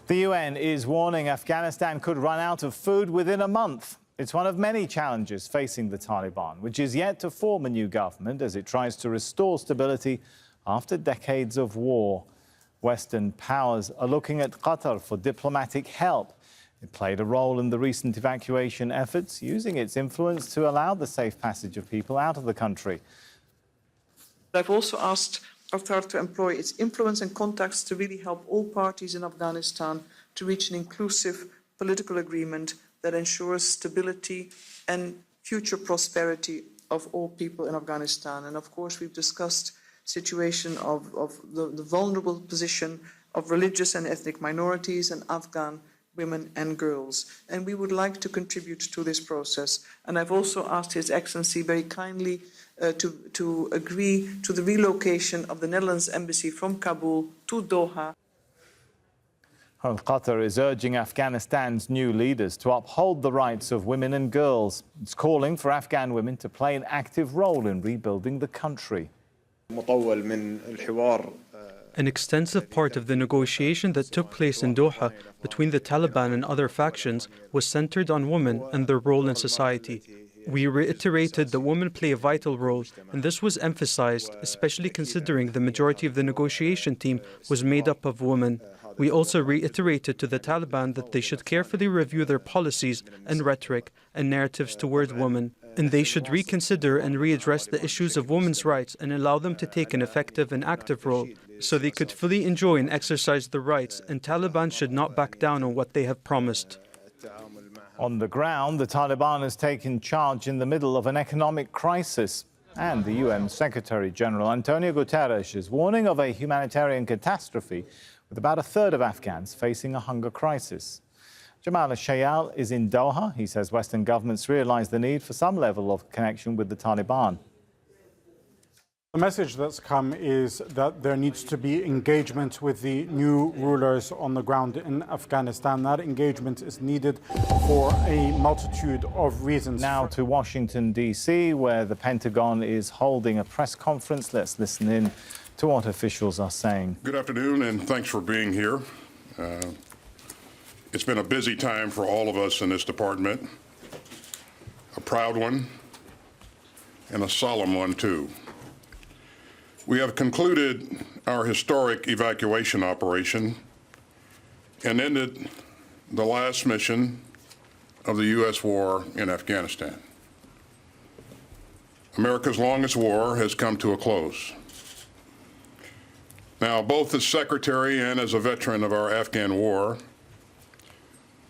The UN is warning Afghanistan could run out of food within a month. It's one of many challenges facing the Taliban, which is yet to form a new government as it tries to restore stability after decades of war. Western powers are looking at Qatar for diplomatic help. It played a role in the recent evacuation efforts, using its influence to allow the safe passage of people out of the country. I've also asked Qatar to employ its influence and contacts to really help all parties in Afghanistan to reach an inclusive political agreement that ensures stability and future prosperity of all people in Afghanistan. And of course, we've discussed the situation of the vulnerable position of religious and ethnic minorities and Afghan women and girls. And we would like to contribute to this process. And I've also asked His Excellency very kindly to agree to the relocation of the Netherlands Embassy from Kabul to Doha. Qatar is urging Afghanistan's new leaders to uphold the rights of women and girls. It's calling for Afghan women to play an active role in rebuilding the country. An extensive part of the negotiation that took place in Doha between the Taliban and other factions was centered on women and their role in society. We reiterated that women play a vital role, and this was emphasized, especially considering the majority of the negotiation team was made up of women. We also reiterated to the Taliban that they should carefully review their policies and rhetoric and narratives towards women, and they should reconsider and readdress the issues of women's rights and allow them to take an effective and active role so they could fully enjoy and exercise their rights, and Taliban should not back down on what they have promised. On the ground, the Taliban has taken charge in the middle of an economic crisis. And the UN Secretary-General Antonio Guterres is warning of a humanitarian catastrophe with about a third of Afghans facing a hunger crisis. Jamal al-Shayal is in Doha. He says Western governments realise the need for some level of connection with the Taliban. The message that's come is that there needs to be engagement with the new rulers on the ground in Afghanistan. That engagement is needed for a multitude of reasons. Now to Washington, D.C., where the Pentagon is holding a press conference. Let's listen in to what officials are saying. Good afternoon, and thanks for being here. It's been a busy time for all of us in this department, a proud one and a solemn one, too. We have concluded our historic evacuation operation and ended the last mission of the U.S. war in Afghanistan. America's longest war has come to a close. Now, both as Secretary and as a veteran of our Afghan war,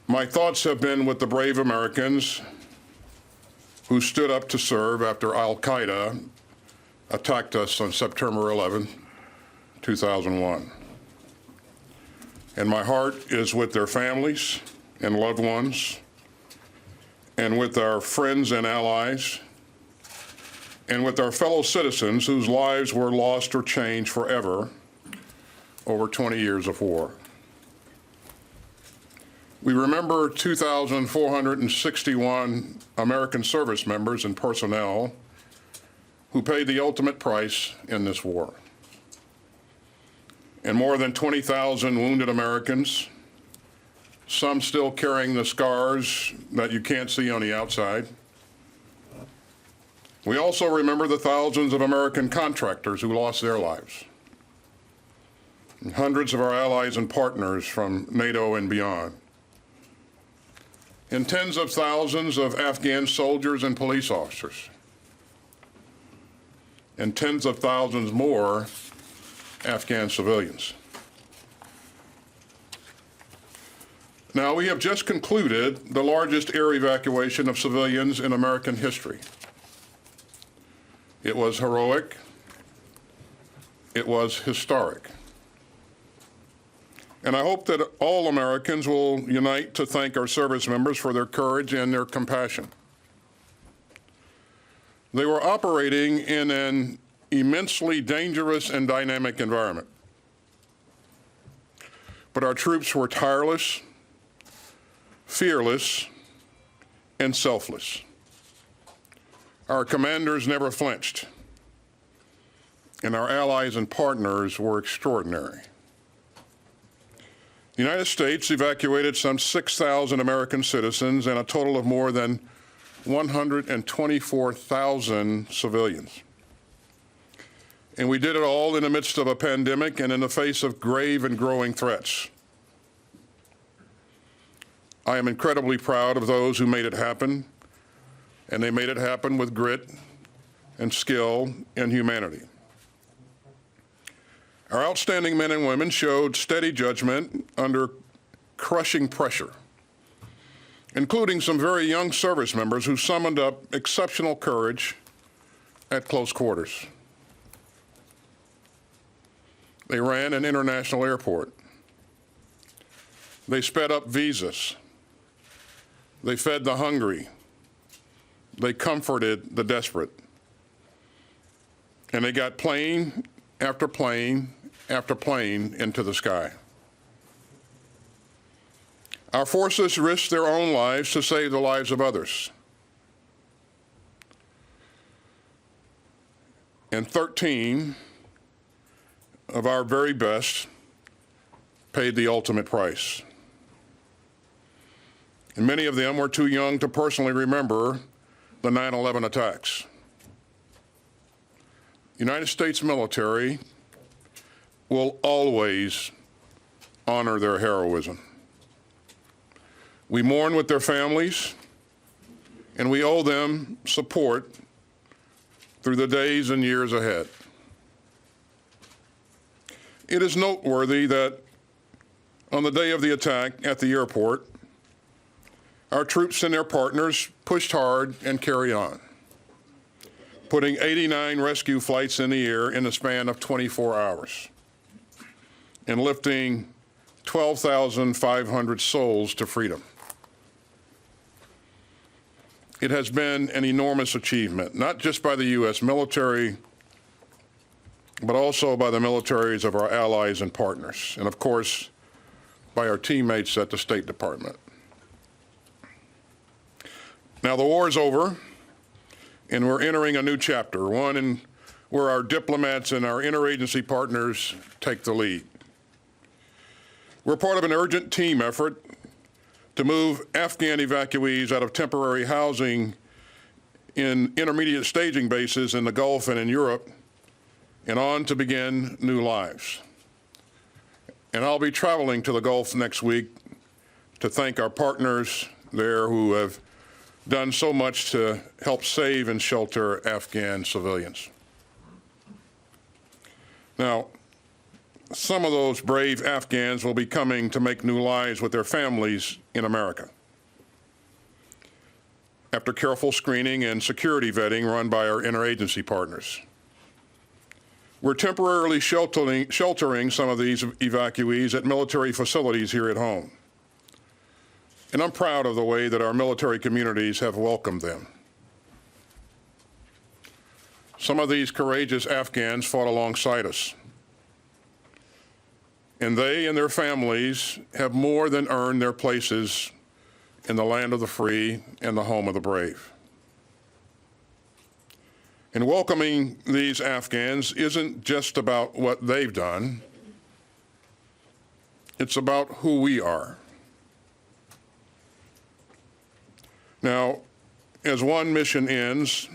my thoughts have been with the brave Americans who stood up to serve after al-Qaeda attacked us on September 11, 2001. And my heart is with their families and loved ones, and with our friends and allies, and with our fellow citizens whose lives were lost or changed forever over 20 years of war. We remember 2,461 American service members and personnel who paid the ultimate price in this war, and more than 20,000 wounded Americans, some still carrying the scars that you can't see on the outside. We also remember the thousands of American contractors who lost their lives, and hundreds of our allies and partners from NATO and beyond, and tens of thousands of Afghan soldiers and police officers, and tens of thousands more Afghan civilians. Now, we have just concluded the largest air evacuation of civilians in American history. It was heroic. It was historic. And I hope that all Americans will unite to thank our service members for their courage and their compassion. They were operating in an immensely dangerous and dynamic environment. But our troops were tireless, fearless, and selfless. Our commanders never flinched, and our allies and partners were extraordinary. The United States evacuated some 6,000 American citizens and a total of more than 124,000 civilians. And we did it all in the midst of a pandemic and in the face of grave and growing threats. I am incredibly proud of those who made it happen, and they made it happen with grit and skill and humanity. Our outstanding men and women showed steady judgment under crushing pressure, including some very young service members who summoned up exceptional courage at close quarters. They ran an international airport. They sped up visas. They fed the hungry. They comforted the desperate. And they got plane after plane after plane into the sky. Our forces risked their own lives to save the lives of others. And 13 of our very best paid the ultimate price. And many of them were too young to personally remember the 9/11 attacks. The United States military will always honor their heroism. We mourn with their families, and we owe them support through the days and years ahead. It is noteworthy that on the day of the attack at the airport, our troops and their partners pushed hard and carried on, putting 89 rescue flights in the air in the span of 24 hours and lifting 12,500 souls to freedom. It has been an enormous achievement, not just by the U.S. military, but also by the militaries of our allies and partners, and of course, by our teammates at the State Department. Now, the war is over, and we're entering a new chapter, one where our diplomats and our interagency partners take the lead. We're part of an urgent team effort to move Afghan evacuees out of temporary housing in intermediate staging bases in the Gulf and in Europe and on to begin new lives. And I'll be traveling to the Gulf next week to thank our partners there who have done so much to help save and shelter Afghan civilians. Now, some of those brave Afghans will be coming to make new lives with their families in America after careful screening and security vetting run by our interagency partners. We're temporarily sheltering some of these evacuees at military facilities here at home. And I'm proud of the way that our military communities have welcomed them. Some of these courageous Afghans fought alongside us. And they and their families have more than earned their places in the land of the free and the home of the brave. And welcoming these Afghans isn't just about what they've done, it's about who we are. Now, as one mission ends,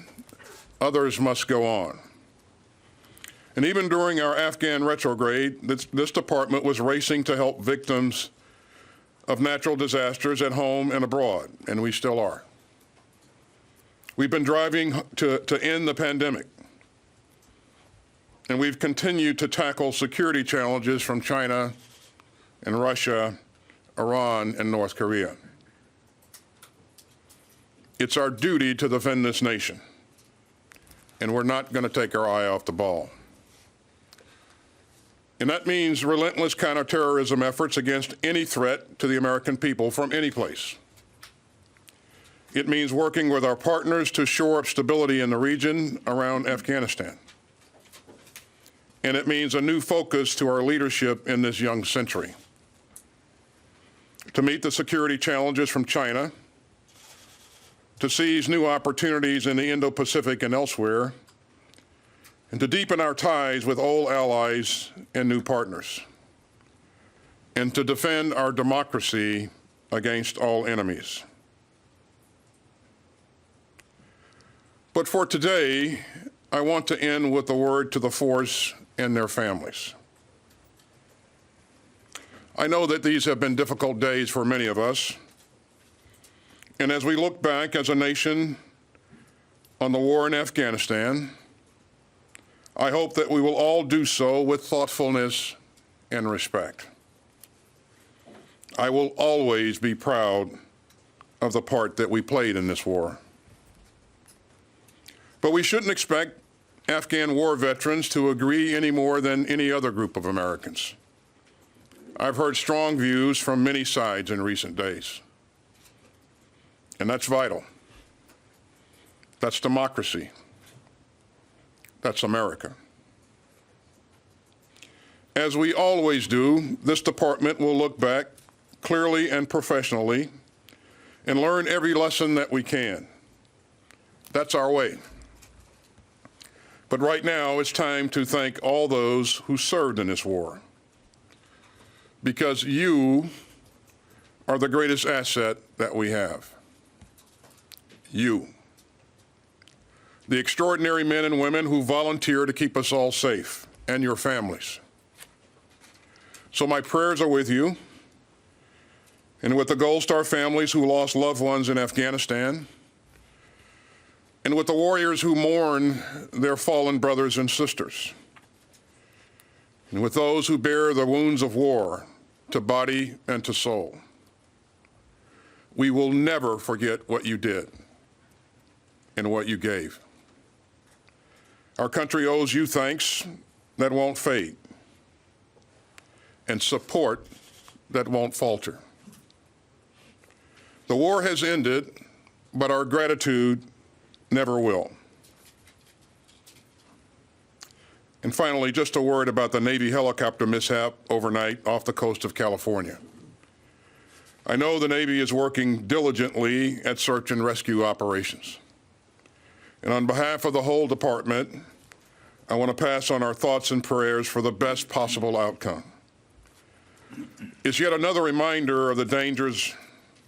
others must go on. And even during our Afghan retrograde, this department was racing to help victims of natural disasters at home and abroad, and we still are. We've been driving to end the pandemic, and we've continued to tackle security challenges from China and Russia, Iran, and North Korea. It's our duty to defend this nation, and we're not going to take our eye off the ball. And that means relentless counterterrorism efforts against any threat to the American people from any place. It means working with our partners to shore up stability in the region around Afghanistan. And it means a new focus to our leadership in this young century. To meet the security challenges from China, to seize new opportunities in the Indo-Pacific and elsewhere, and to deepen our ties with old allies and new partners. and to defend our democracy against all enemies. But for today, I want to end with a word to the force and their families. I know that these have been difficult days for many of us, and as we look back as a nation on the war in Afghanistan, I hope that we will all do so with thoughtfulness and respect. I will always be proud of the part that we played in this war. But we shouldn't expect Afghan war veterans to agree any more than any other group of Americans. I've heard strong views from many sides in recent days, and that's vital. That's democracy. That's America. As we always do, this department will look back clearly and professionally and learn every lesson that we can. That's our way. But right now, it's time to thank all those who served in this war, because you are the greatest asset that we have. You. The extraordinary men and women who volunteer to keep us all safe, and your families. So my prayers are with you, and with the Gold Star families who lost loved ones in Afghanistan, and with the warriors who mourn their fallen brothers and sisters, and with those who bear the wounds of war to body and to soul. We will never forget what you did and what you gave. Our country owes you thanks that won't fade and support that won't falter. The war has ended, but our gratitude never will. And finally, just a word about the Navy helicopter mishap overnight off the coast of California. I know the Navy is working diligently at search and rescue operations. And on behalf of the whole department, I want to pass on our thoughts and prayers for the best possible outcome. It's yet another reminder of the dangers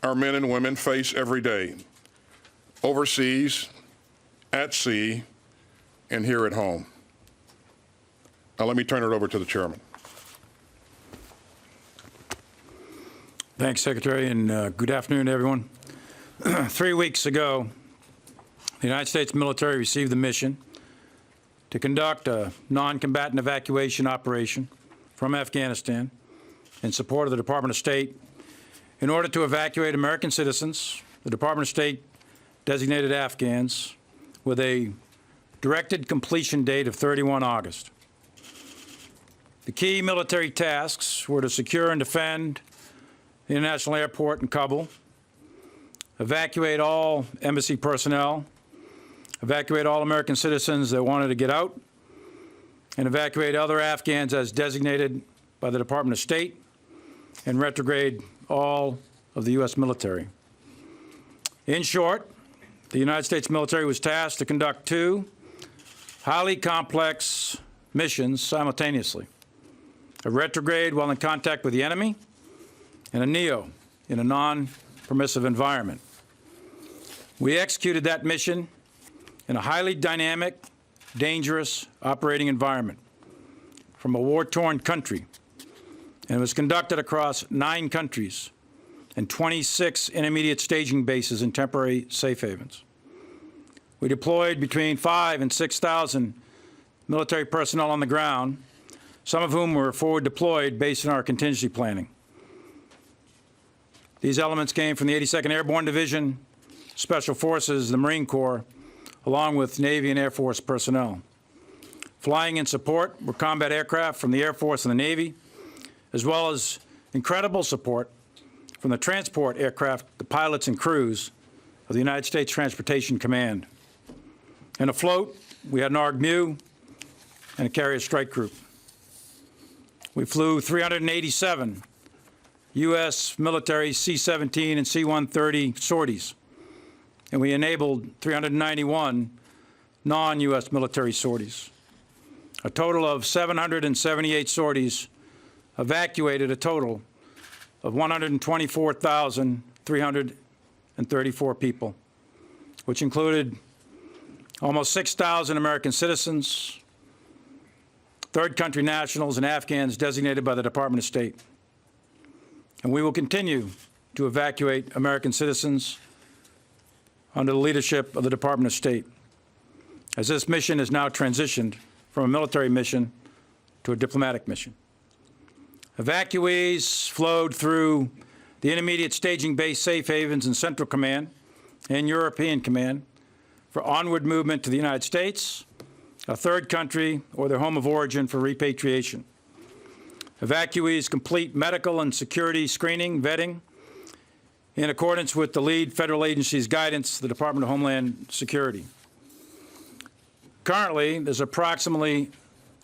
our men and women face every day, overseas, at sea, and here at home. Now let me turn it over to the chairman. Thanks, Secretary, and good afternoon, everyone. 3 weeks ago, the United States military received the mission to conduct a non-combatant evacuation operation from Afghanistan in support of the Department of State. In order to evacuate American citizens, the Department of State designated Afghans with a directed completion date of 31 August. The key military tasks were to secure and defend the international airport in Kabul, evacuate all embassy personnel, evacuate all American citizens that wanted to get out, and evacuate other Afghans as designated by the Department of State, and retrograde all of the U.S. military. In short, the United States military was tasked to conduct two highly complex missions simultaneously: a retrograde while in contact with the enemy, and a NEO in a non-permissive environment. We executed that mission in a highly dynamic, dangerous operating environment from a war-torn country, and it was conducted across 9 countries and 26 intermediate staging bases and temporary safe havens. We deployed between 5,000 and 6,000 military personnel on the ground, some of whom were forward deployed based on our contingency planning. These elements came from the 82nd Airborne Division, Special Forces, the Marine Corps, along with Navy and Air Force personnel. Flying in support were combat aircraft from the Air Force and the Navy, as well as incredible support from the transport aircraft, the pilots and crews of the United States Transportation Command. And afloat, we had an ARG-MU and a carrier strike group. We flew 387 U.S. military C-17 and C-130 sorties, and we enabled 391 non-U.S. military sorties. A total of 778 sorties evacuated a total of 124,334 people, which included almost 6,000 American citizens, third country nationals, and Afghans designated by the Department of State. And we will continue to evacuate American citizens under the leadership of the Department of State, as this mission has now transitioned from a military mission to a diplomatic mission. Evacuees flowed through the intermediate staging base safe havens in Central Command and European Command for onward movement to the United States, a third country, or their home of origin for repatriation. Evacuees complete medical and security screening, vetting, in accordance with the lead federal agency's guidance, the Department of Homeland Security. Currently, there's approximately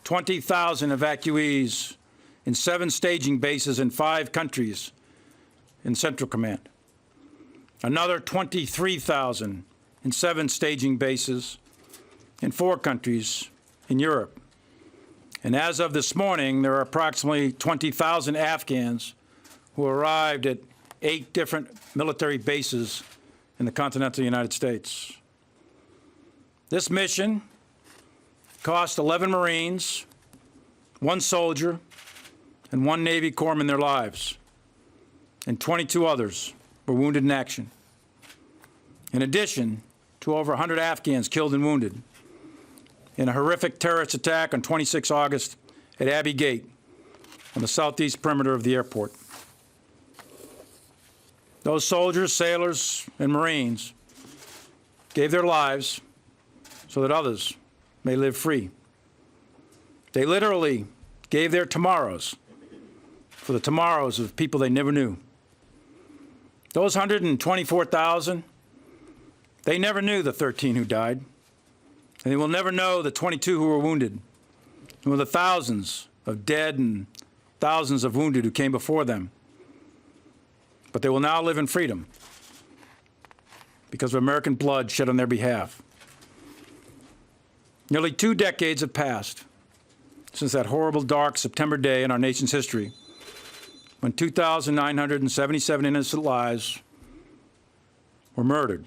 20,000 evacuees in 7 staging bases in 5 countries in Central Command. Another 23,000 in 7 staging bases in 4 countries in Europe. And as of this morning, there are approximately 20,000 Afghans who arrived at 8 different military bases in the continental United States. This mission cost 11 Marines, 1 soldier, and 1 Navy corpsman their lives, and 22 others were wounded in action. In addition to over 100 Afghans killed and wounded in a horrific terrorist attack on 26 August at Abbey Gate on the southeast perimeter of the airport. Those soldiers, sailors, and Marines gave their lives so that others may live free. They literally gave their tomorrows for the tomorrows of people they never knew. Those 124,000, they never knew the 13 who died, and they will never know the 22 who were wounded, nor the thousands of dead and thousands of wounded who came before them. But they will now live in freedom because of American blood shed on their behalf. Nearly 2 decades have passed since that horrible, dark September day in our nation's history when 2,977 innocent lives were murdered.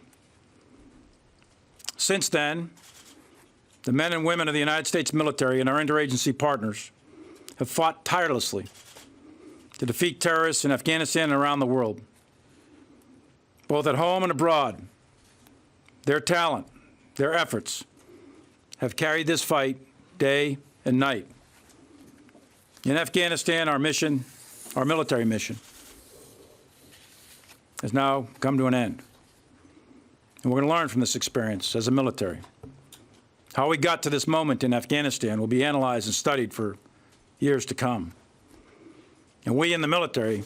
Since then, the men and women of the United States military and our interagency partners have fought tirelessly to defeat terrorists in Afghanistan and around the world, both at home and abroad. Their talent, their efforts have carried this fight day and night. In Afghanistan, our mission, our military mission, has now come to an end. And we're going to learn from this experience as a military. How we got to this moment in Afghanistan will be analyzed and studied for years to come. And we in the military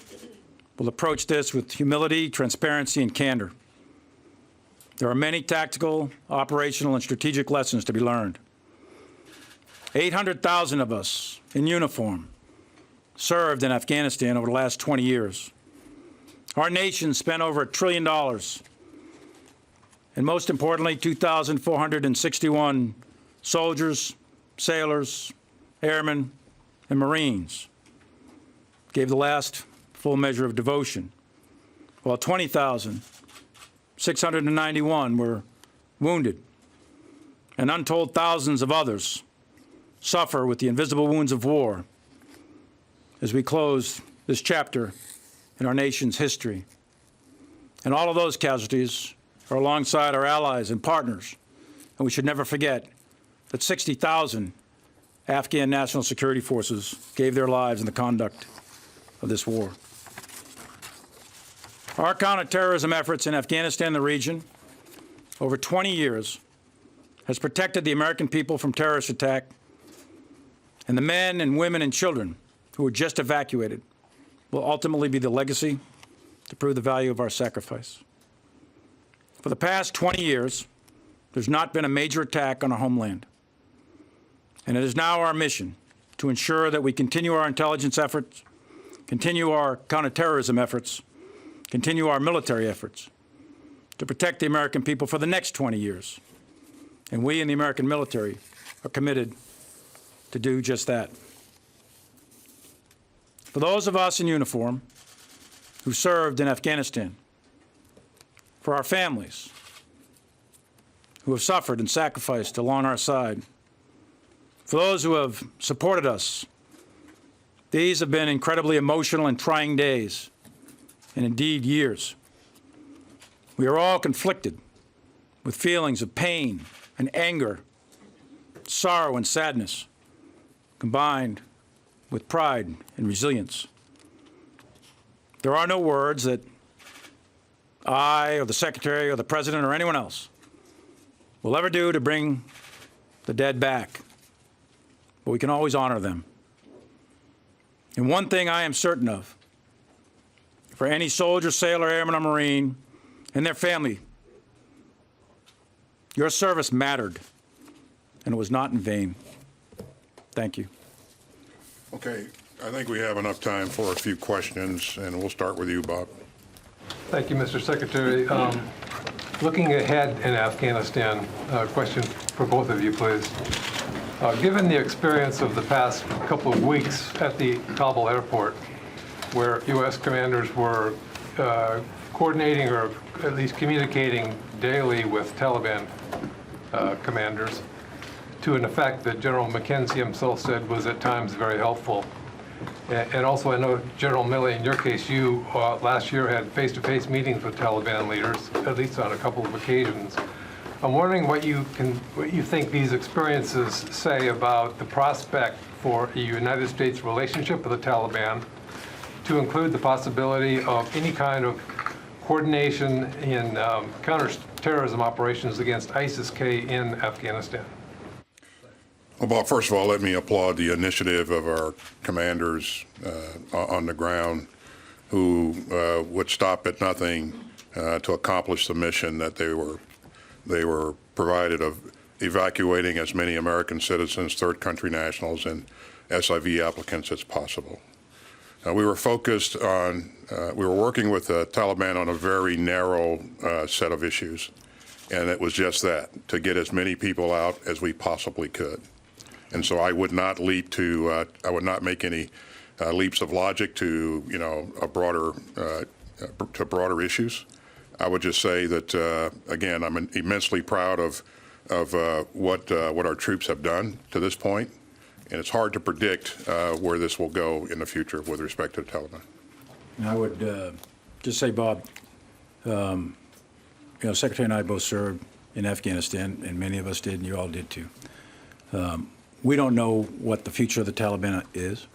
will approach this with humility, transparency, and candor. There are many tactical, operational, and strategic lessons to be learned. 800,000 of us in uniform served in Afghanistan over the last 20 years. Our nation spent over $1 trillion, and most importantly, 2,461 soldiers, sailors, airmen, and Marines gave the last full measure of devotion, while 20,691 were wounded, and untold thousands of others suffer with the invisible wounds of war as we close this chapter in our nation's history. And all of those casualties are alongside our allies and partners, and we should never forget that 60,000 Afghan national security forces gave their lives in the conduct of this war. Our counterterrorism efforts in Afghanistan and the region over 20 years has protected the American people from terrorist attack, and the men and women and children who were just evacuated will ultimately be the legacy to prove the value of our sacrifice. For the past 20 years, there's not been a major attack on our homeland. And it is now our mission to ensure that we continue our intelligence efforts, continue our counterterrorism efforts, continue our military efforts to protect the American people for the next 20 years. And we in the American military are committed to do just that. For those of us in uniform, who served in Afghanistan, for our families who have suffered and sacrificed along our side, for those who have supported us. These have been incredibly emotional and trying days, and indeed years. We are all conflicted with feelings of pain and anger, sorrow and sadness, combined with pride and resilience. There are no words that I or the Secretary or the President or anyone else will ever do to bring the dead back, but we can always honor them. And one thing I am certain of, for any soldier, sailor, airman, or Marine and their family, your service mattered, and it was not in vain. Thank you. Okay, I think we have enough time for a few questions, and we'll start with you, Bob. Thank you, Mr. Secretary. Looking ahead in Afghanistan, a question for both of you, please. Given the experience of the past couple of weeks at the Kabul airport, where U.S. commanders were coordinating or at least communicating daily with Taliban commanders, to an effect that General McKenzie himself said was at times very helpful. And also, I know, General Milley, in your case, you last year had face-to-face meetings with Taliban leaders, at least on a couple of occasions. I'm wondering what you think these experiences say about the prospect for a United States relationship with the Taliban, to include the possibility of any kind of coordination in counterterrorism operations against ISIS-K in Afghanistan. Well, Bob, first of all, let me applaud the initiative of our commanders on the ground who would stop at nothing to accomplish the mission that they were provided of evacuating as many American citizens, third country nationals, and SIV applicants as possible. We were focused on, we were working with the Taliban on a very narrow set of issues, and it was just that, to get as many people out as we possibly could. And so I would not leap to, I would not make any leaps of logic to, broader issues. I would just say that, again, I'm immensely proud of what our troops have done to this point, and it's hard to predict where this will go in the future with respect to the Taliban. I would just say, Bob, Secretary and I both served in Afghanistan, and many of us did, and you all did too. We don't know what the future of the Taliban is,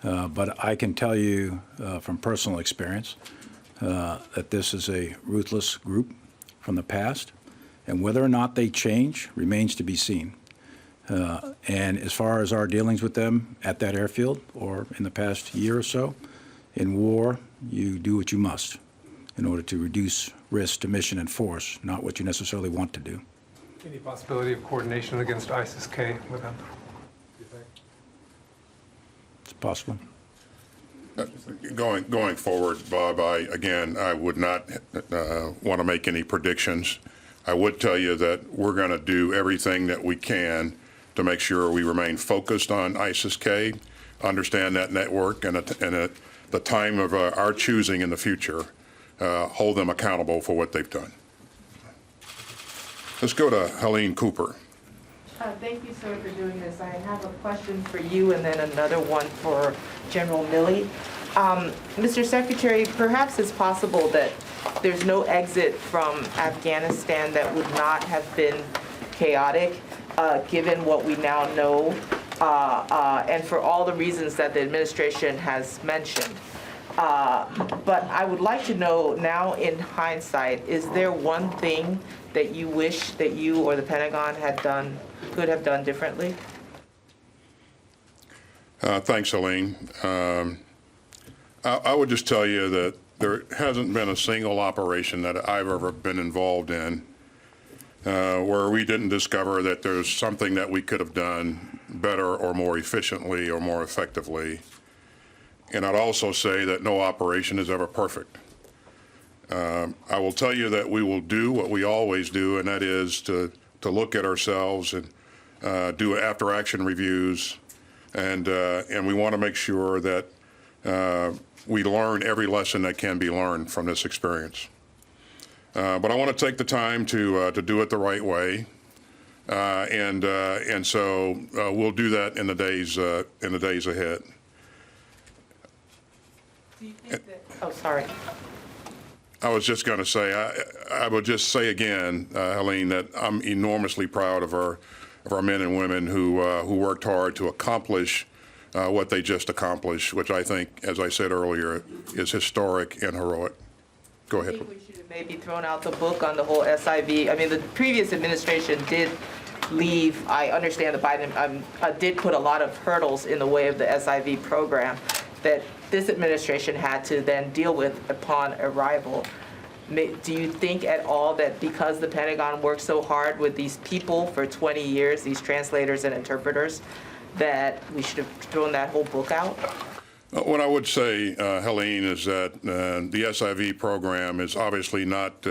but I can tell you from personal experience that this is a ruthless group from the past, and whether or not they change remains to be seen. And as far as our dealings with them at that airfield or in the past year or so, in war, you do what you must in order to reduce risk to mission and force, not what you necessarily want to do. Any possibility of coordination against ISIS-K with them? It's possible. Going forward, Bob, I would not want to make any predictions. I would tell you that we're going to do everything that we can to make sure we remain focused on ISIS-K, understand that network, and at the time of our choosing in the future, hold them accountable for what they've done. Let's go to Helene Cooper. Thank you, sir, for doing this. I have a question for you and then another one for General Milley. Mr. Secretary, perhaps it's possible that there's no exit from Afghanistan that would not have been chaotic, given what we now know, and for all the reasons that the administration has mentioned. But I would like to know now, in hindsight, is there one thing that you wish that you or the Pentagon could have done differently? Thanks, Helene. I would just tell you that there hasn't been a single operation that I've ever been involved in where we didn't discover that there's something that we could have done better or more efficiently or more effectively. And I'd also say that no operation is ever perfect. I will tell you that we will do what we always do, and that is to look at ourselves and do after-action reviews, and we want to make sure that we learn every lesson that can be learned from this experience. But I want to take the time to do it the right way, and so we'll do that in the days ahead. Do you think that, oh, sorry. I was just going to say, I would just say again, Helene, that I'm enormously proud of our men and women who worked hard to accomplish what they just accomplished, which I think, as I said earlier, is historic and heroic. Go ahead. I think we should have maybe thrown out the book on the whole SIV. I mean, the previous administration did leave. I understand the Biden did put a lot of hurdles in the way of the SIV program that this administration had to then deal with upon arrival. Do you think at all that because the Pentagon worked so hard with these people for 20 years, these translators and interpreters, that we should have thrown that whole book out? What I would say, Helene, is that the SIV program is obviously not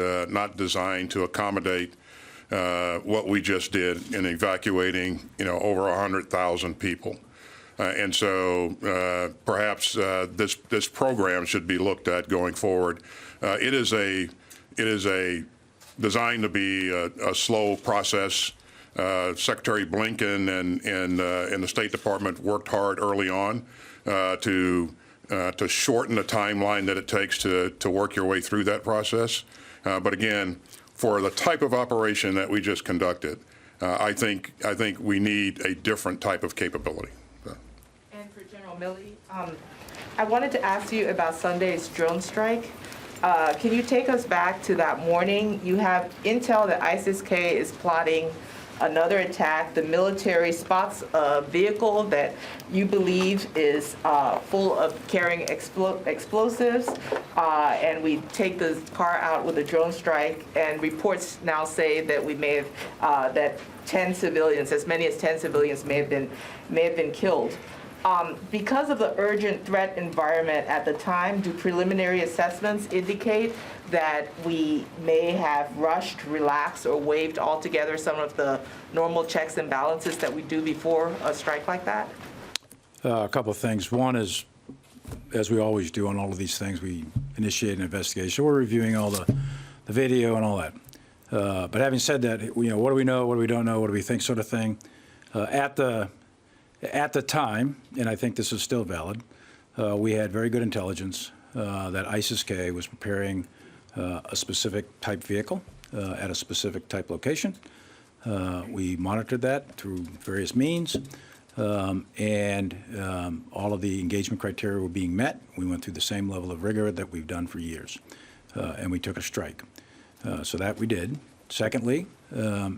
designed to accommodate what we just did in evacuating, over 100,000 people. And so perhaps this program should be looked at going forward. It is designed to be a slow process. Secretary Blinken and the State Department worked hard early on to shorten the timeline that it takes to work your way through that process. But again, for the type of operation that we just conducted, I think we need a different type of capability. Milley, I wanted to ask you about Sunday's drone strike. Can you take us back to that morning? You have intel that ISIS-K is plotting another attack. The military spots a vehicle that you believe is full of carrying explosives, and we take the car out with a drone strike, and reports now say that we may have, that 10 civilians, as many as 10 civilians may have been killed. Because of the urgent threat environment at the time, do preliminary assessments indicate that we may have rushed, relaxed, or waived altogether some of the normal checks and balances that we do before a strike like that? A couple of things. One is, as we always do on all of these things, we initiate an investigation. We're reviewing all the video and all that. But having said that, what do we know, what do we don't know, what do we think, sort of thing. At the time, and I think this is still valid, we had very good intelligence that ISIS-K was preparing a specific type vehicle at a specific type location. We monitored that through various means, and all of the engagement criteria were being met. We went through the same level of rigor that we've done for years, and we took a strike. So that we did. Secondly,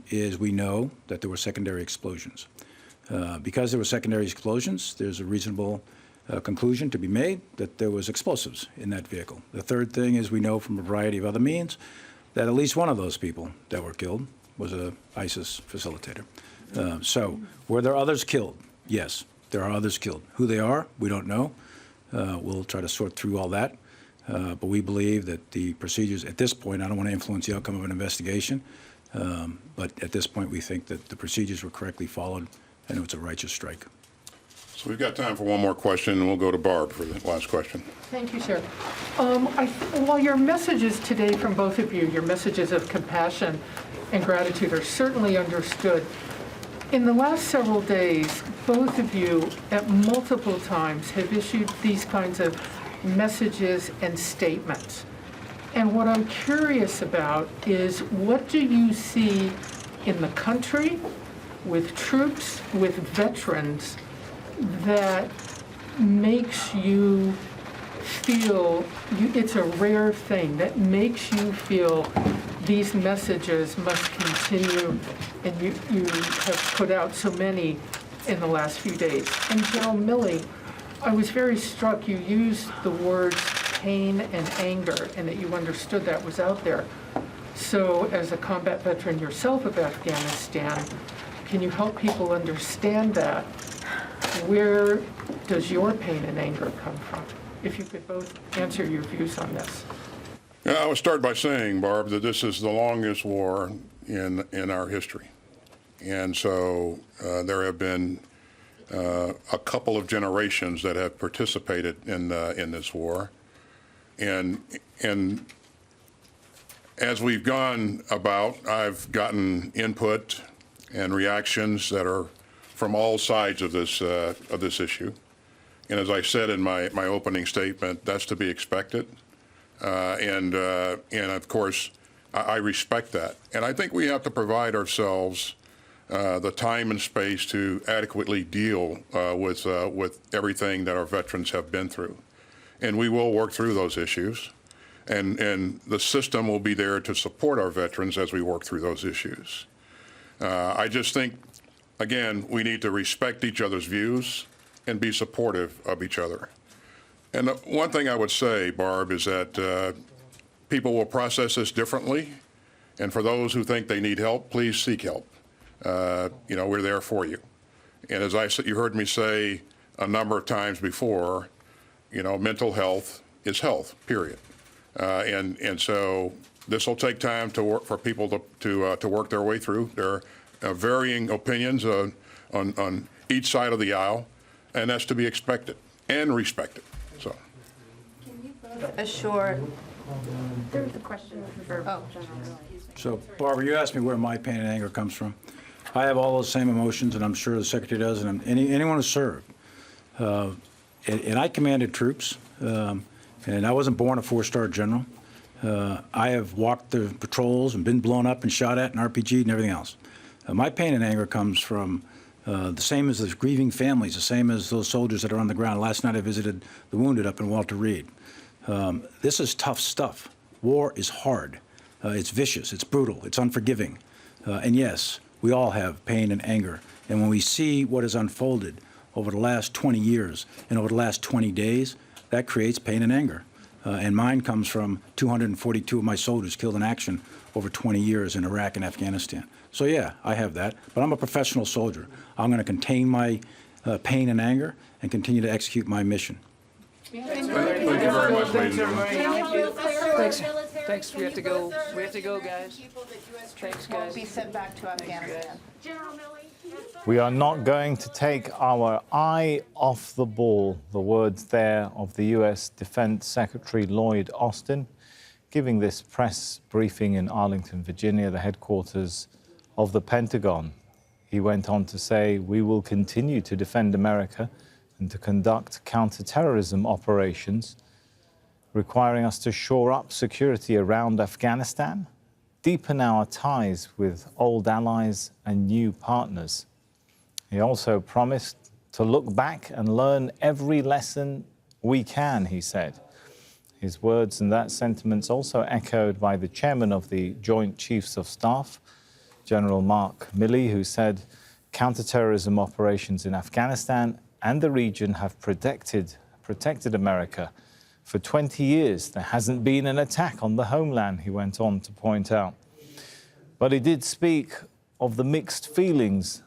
is we know that there were secondary explosions. Because there were secondary explosions, there's a reasonable conclusion to be made that there was explosives in that vehicle. The third thing is we know from a variety of other means that at least one of those people that were killed was a ISIS facilitator. So were there others killed? Yes, there are others killed. Who they are, we don't know. We'll try to sort through all that. But we believe that the procedures at this point, I don't want to influence the outcome of an investigation, but at this point we think that the procedures were correctly followed and it was a righteous strike. So we've got time for one more question, and we'll go to Barb for the last question. Thank you, sir. While your messages today from both of you, your messages of compassion and gratitude are certainly understood, in the last several days, both of you at multiple times have issued these kinds of messages and statements. And what I'm curious about is, what do you see in the country, with troops, with veterans, that makes you feel, it's a rare thing, that makes you feel these messages must continue, and you have put out so many in the last few days? And General Milley, I was very struck you used the words pain and anger, and that you understood that was out there. So as a combat veteran yourself of Afghanistan, can you help people understand that? Where does your pain and anger come from? If you could both answer your views on this. Yeah, I would start by saying, Barb, that this is the longest war in our history. And so there have been a couple of generations that have participated in this war. And as we've gone about, I've gotten input and reactions that are from all sides of this issue. And as I said in my opening statement, that's to be expected. And of course, I respect that. And I think we have to provide ourselves the time and space to adequately deal with everything that our veterans have been through. And we will work through those issues. And the system will be there to support our veterans as we work through those issues. I just think, again, we need to respect each other's views and be supportive of each other. And the one thing I would say, Barb, is that people will process this differently. And for those who think they need help, please seek help. We're there for you. And as you heard me say a number of times before, mental health is health, period. And so this will take time for people to work their way through. There are varying opinions on each side of the aisle, and that's to be expected and respected. So. Can you both assure? There was a question for General. So, Barbara, you asked me where my pain and anger comes from. I have all those same emotions, and I'm sure the Secretary does, and anyone who served. And I commanded troops, and I wasn't born a four-star general. I have walked the patrols and been blown up and shot at and RPG'd and everything else. My pain and anger comes from the same as the grieving families, the same as those soldiers that are on the ground. Last night I visited the wounded up in Walter Reed. This is tough stuff. War is hard. It's vicious. It's brutal. It's unforgiving. And yes, we all have pain and anger. And when we see what has unfolded over the last 20 years and over the last 20 days, that creates pain and anger. And mine comes from 242 of my soldiers killed in action over 20 years in Iraq and Afghanistan. So yeah, I have that, but I'm a professional soldier. I'm going to contain my pain and anger and continue to execute my mission. Thank you very much, ladies and gentlemen. Thanks. We have to go. Guys. Thanks, guys. Be sent back to Afghanistan. We are not going to take our eye off the ball. The words there of the U.S. Defense Secretary Lloyd Austin, giving this press briefing in Arlington, Virginia, the headquarters of the Pentagon. He went on to say, "We will continue to defend America and to conduct counterterrorism operations, requiring us to shore up security around Afghanistan, deepen our ties with old allies and new partners." He also promised to look back and learn every lesson we can, he said. His words and that sentiment's also echoed by the chairman of the Joint Chiefs of Staff, General Mark Milley, who said counterterrorism operations in Afghanistan and the region have protected America. For 20 years, there hasn't been an attack on the homeland, he went on to point out. But he did speak of the mixed feelings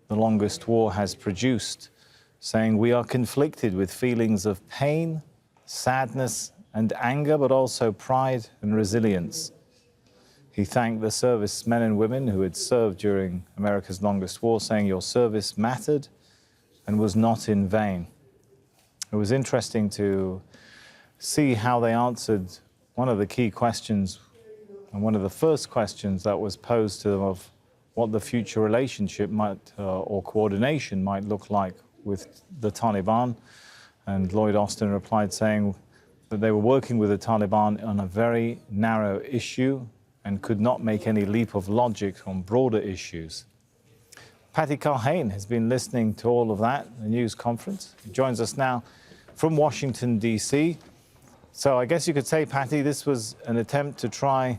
the longest war has produced, saying we are conflicted with feelings of pain, sadness, and anger, but also pride and resilience. He thanked the servicemen and women who had served during America's longest war, saying your service mattered and was not in vain. It was interesting to see how they answered one of the key questions and one of the first questions that was posed to them of what the future relationship might or coordination might look like with the Taliban. And Lloyd Austin replied saying that they were working with the Taliban on a very narrow issue and could not make any leap of logic on broader issues. Patty Culhane has been listening to all of that, the news conference. He joins us now from Washington, D.C. So I guess you could say, Patty, this was an attempt to try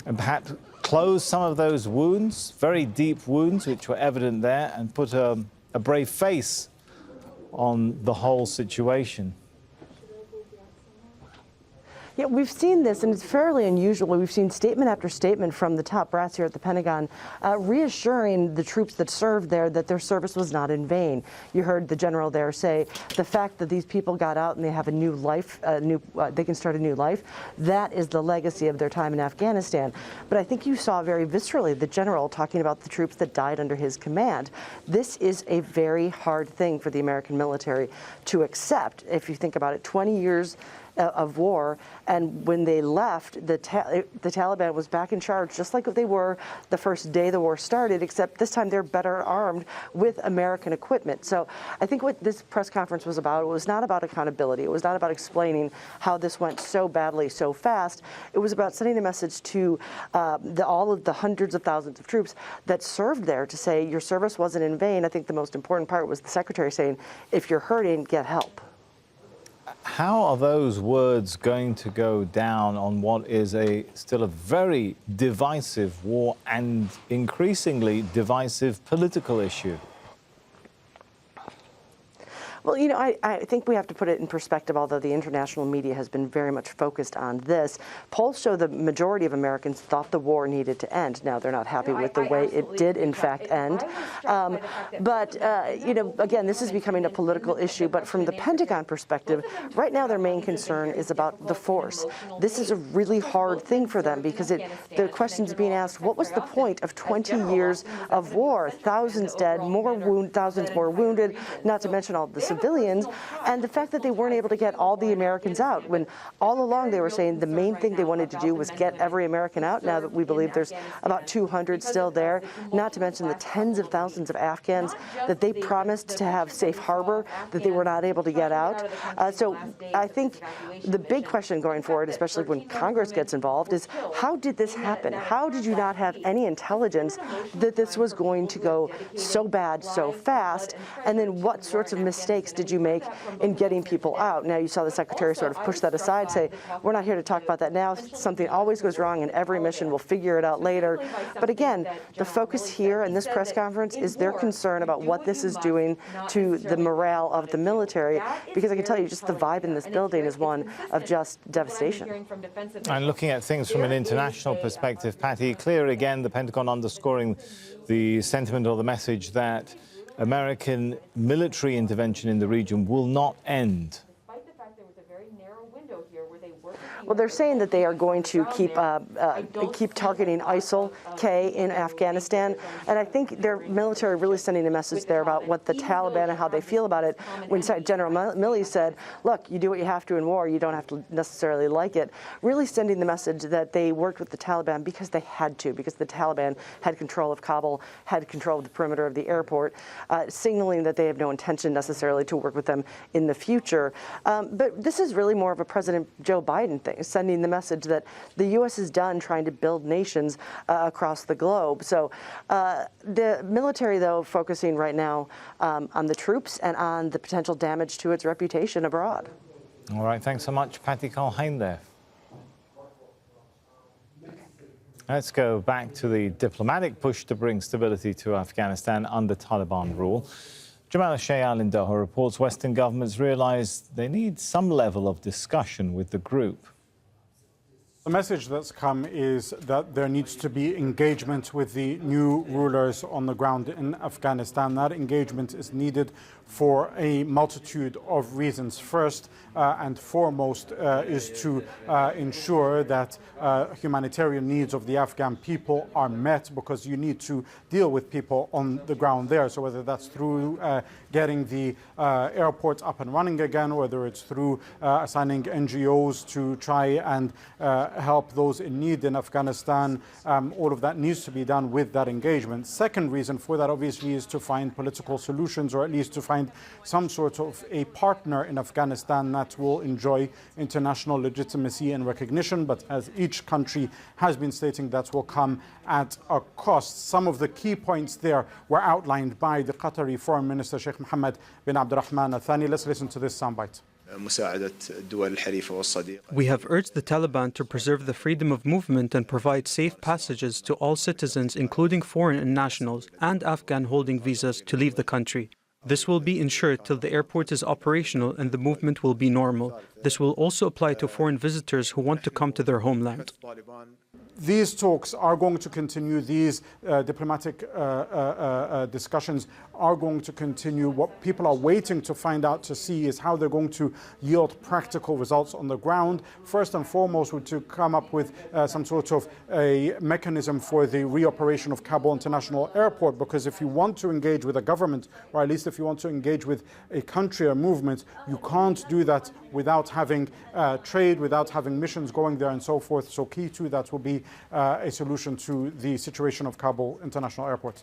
and perhaps close some of those wounds, very deep wounds, which were evident there, and put a brave face on the whole situation. Yeah, we've seen this, and it's fairly unusual. We've seen statement after statement from the top brass here at the Pentagon reassuring the troops that served there that their service was not in vain. You heard the general there say the fact that these people got out and they have a new life, they can start a new life, that is the legacy of their time in Afghanistan. But I think you saw very viscerally the general talking about the troops that died under his command. This is a very hard thing for the American military to accept. If you think about it, 20 years of war, and when they left, the Taliban was back in charge, just like they were the first day the war started, except this time they're better armed with American equipment. So I think what this press conference was about, it was not about accountability. It was not about explaining how this went so badly so fast. It was about sending a message to all of the hundreds of thousands of troops that served there to say your service wasn't in vain. I think the most important part was the secretary saying, if you're hurting, get help. How are those words going to go down on what is still a very divisive war and increasingly divisive political issue? Well, you know, I think we have to put it in perspective, although the international media has been very much focused on this. Polls show the majority of Americans thought the war needed to end. Now, they're not happy with the way it did, in fact, end. But, you know, again, this is becoming a political issue. But from the Pentagon perspective, right now their main concern is about the force. This is a really hard thing for them because the question's being asked, what was the point of 20 years of war? Thousands dead, thousands more wounded, not to mention all the civilians, and the fact that they weren't able to get all the Americans out, when all along they were saying the main thing they wanted to do was get every American out. Now that we believe there's about 200 still there, not to mention the tens of thousands of Afghans that they promised to have safe harbor that they were not able to get out. So I think the big question going forward, especially when Congress gets involved, is how did this happen? How did you not have any intelligence that this was going to go so bad so fast? And then what sorts of mistakes did you make in getting people out? Now, you saw the secretary sort of push that aside, say, we're not here to talk about that now. Something always goes wrong in every mission. We'll figure it out later. But again, the focus here in this press conference is their concern about what this is doing to the morale of the military, because I can tell you just the vibe in this building is one of just devastation. And looking at things from an international perspective, Patty, clear again, the Pentagon underscoring the sentiment or the message that American military intervention in the region will not end. Well, they're saying that they are going to keep targeting ISIL-K in Afghanistan, and I think their military really sending a message there about what the Taliban and how they feel about it. When General Milley said, look, you do what you have to in war, you don't have to necessarily like it, really sending the message that they worked with the Taliban because they had to, because the Taliban had control of Kabul, had control of the perimeter of the airport, signaling that they have no intention necessarily to work with them in the future. But this is really more of a President Joe Biden thing, sending the message that the U.S. is done trying to build nations across the globe. So the military, though, focusing right now on the troops and on the potential damage to its reputation abroad. All right, thanks so much, Patty Culhane there. Let's go back to the diplomatic push to bring stability to Afghanistan under Taliban rule. Jamal Shayal in Doha reports Western governments realize they need some level of discussion with the group. The message that's come is that there needs to be engagement with the new rulers on the ground in Afghanistan. That engagement is needed for a multitude of reasons. First and foremost is to ensure that humanitarian needs of the Afghan people are met, because you need to deal with people on the ground there. So whether that's through getting the airports up and running again, whether it's through assigning NGOs to try and help those in need in Afghanistan, all of that needs to be done with that engagement. Second reason for that, obviously, is to find political solutions, or at least to find some sort of a partner in Afghanistan that will enjoy international legitimacy and recognition. But as each country has been stating, that will come at a cost. Some of the key points there were outlined by the Qatari Foreign Minister, Sheikh Mohammed bin Abdurrahman Al Thani. Let's listen to this soundbite. We have urged the Taliban to preserve the freedom of movement and provide safe passages to all citizens, including foreign nationals and Afghan holding visas, to leave the country. This will be ensured till the airport is operational and the movement will be normal. This will also apply to foreign visitors who want to come to their homeland. These talks are going to continue. These diplomatic discussions are going to continue. What people are waiting to find out, to see, is how they're going to yield practical results on the ground. First and foremost, would to come up with some sort of a mechanism for the reoperation of Kabul International Airport, because if you want to engage with a government, or at least if you want to engage with a country or movement, you can't do that without having trade, without having missions going there and so forth. So key to that will be a solution to the situation of Kabul International Airport.